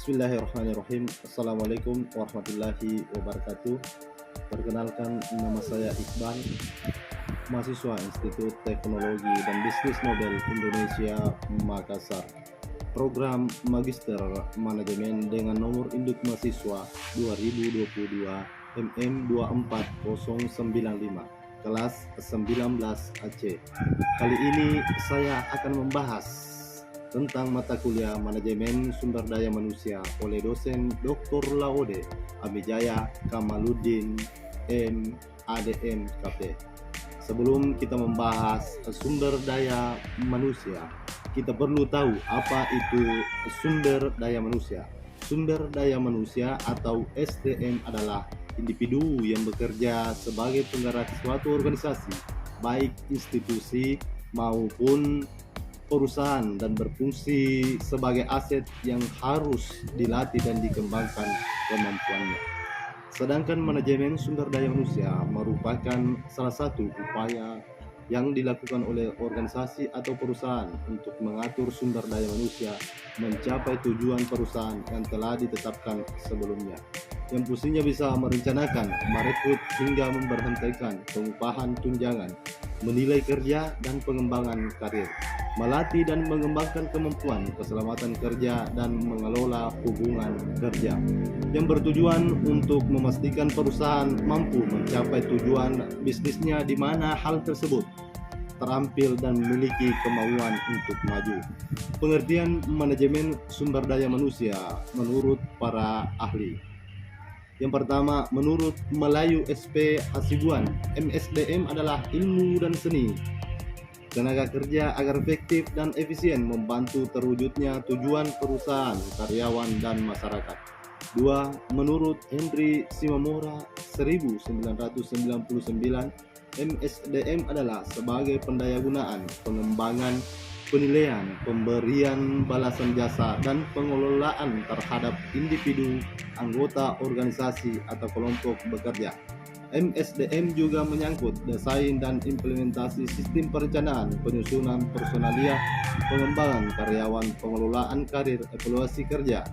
Bismillahirrahmanirrahim. Assalamualaikum warahmatullahi wabarakatuh. Perkenalkan, nama saya Iqbal, mahasiswa Institut Teknologi dan Bisnis Nobel Indonesia Makassar. Program Magister Manajemen dengan nomor induk mahasiswa 2022 MM24095, kelas 19 Aceh. Kali ini saya akan membahas tentang mata kuliah Manajemen Sumber Daya Manusia oleh dosen Dr. Laode Amijaya Kamaluddin M.ADM KP. Sebelum kita membahas sumber daya manusia, kita perlu tahu apa itu sumber daya manusia. Sumber daya manusia atau SDM adalah individu yang bekerja sebagai penggerak suatu organisasi, baik institusi maupun perusahaan, dan berfungsi sebagai aset yang harus dilatih dan dikembangkan kemampuannya. Sedangkan manajemen sumber daya manusia merupakan salah satu upaya yang dilakukan oleh organisasi atau perusahaan untuk mengatur sumber daya manusia mencapai tujuan perusahaan yang telah ditetapkan sebelumnya. Yang fungsinya bisa merencanakan, merekrut hingga memberhentikan, pengupahan tunjangan, menilai kerja dan pengembangan karir, melatih dan mengembangkan kemampuan, keselamatan kerja, dan mengelola hubungan kerja, yang bertujuan untuk memastikan perusahaan mampu mencapai tujuan bisnisnya di mana hal tersebut terampil dan memiliki kemauan untuk maju. Pengertian manajemen sumber daya manusia menurut para ahli. Yang pertama, menurut Melayu SP Hasibuan, MSDM adalah ilmu dan seni tenaga kerja agar efektif dan efisien membantu terwujudnya tujuan perusahaan, karyawan, dan masyarakat. 2. Menurut Henry Simamora 1999, MSDM adalah sebagai pendayagunaan, pengembangan, penilaian, pemberian balasan jasa, dan pengelolaan terhadap individu, anggota organisasi atau kelompok bekerja. MSDM juga menyangkut desain dan implementasi sistem perencanaan, penyusunan personalia, pengembangan karyawan, pengelolaan karir, evaluasi kerja,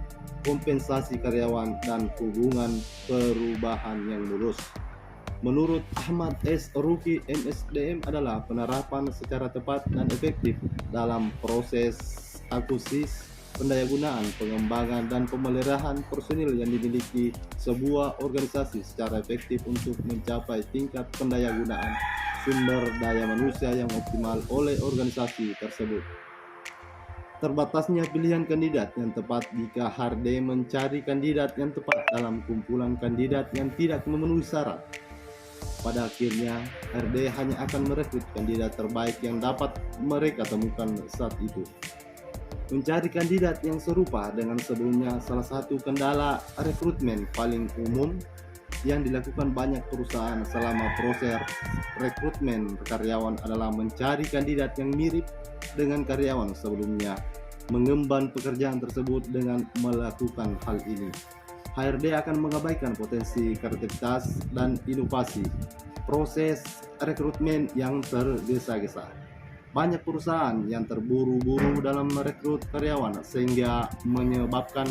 kompensasi karyawan, dan hubungan perubahan yang lurus. Menurut Ahmad S. Ruki, MSDM adalah penerapan secara tepat dan efektif dalam proses akuisisi, pendayagunaan, pengembangan, dan pemeliharaan personil yang dimiliki sebuah organisasi secara efektif untuk mencapai tingkat pendayagunaan sumber daya manusia yang optimal oleh organisasi tersebut. Terbatasnya pilihan kandidat yang tepat jika HRD mencari kandidat yang tepat dalam kumpulan kandidat yang tidak memenuhi syarat. Pada akhirnya, HRD hanya akan merekrut kandidat terbaik yang dapat mereka temukan saat itu. Mencari kandidat yang serupa dengan sebelumnya salah satu kendala rekrutmen paling umum yang dilakukan banyak perusahaan selama proses rekrutmen karyawan adalah mencari kandidat yang mirip dengan karyawan sebelumnya, mengemban pekerjaan tersebut. Dengan melakukan hal ini, HRD akan mengabaikan potensi kreativitas dan inovasi proses rekrutmen yang tergesa-gesa. Banyak perusahaan yang terburu-buru dalam merekrut karyawan sehingga menyebabkan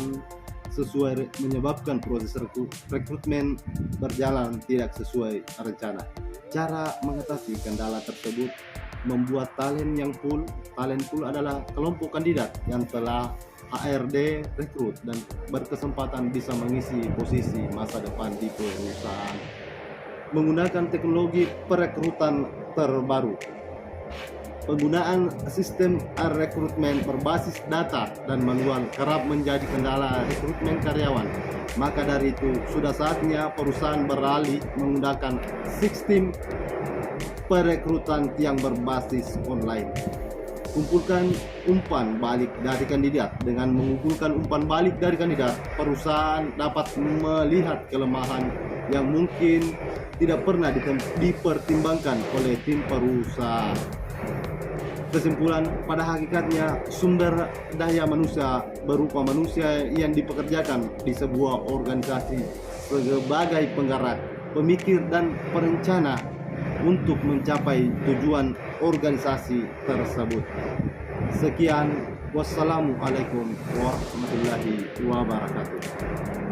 proses rekrutmen berjalan tidak sesuai rencana. Cara mengatasi kendala tersebut membuat talent pool adalah kelompok kandidat yang telah HRD rekrut dan berkesempatan bisa mengisi posisi masa depan di perusahaan menggunakan teknologi perekrutan terbaru. Penggunaan sistem rekrutmen berbasis data dan manual kerap menjadi kendala rekrutmen karyawan. Maka dari itu, sudah saatnya perusahaan beralih menggunakan sistem perekrutan yang berbasis online. Kumpulkan umpan balik dari kandidat. Dengan mengumpulkan umpan balik dari kandidat, perusahaan dapat melihat kelemahan yang mungkin tidak pernah dipertimbangkan oleh tim perusahaan. Kesimpulan, pada hakikatnya sumber daya manusia berupa manusia yang dipekerjakan di sebuah organisasi sebagai penggerak, pemikir, dan perencana untuk mencapai tujuan organisasi tersebut. Sekian, Wassalamualaikum warahmatullahi wabarakatuh.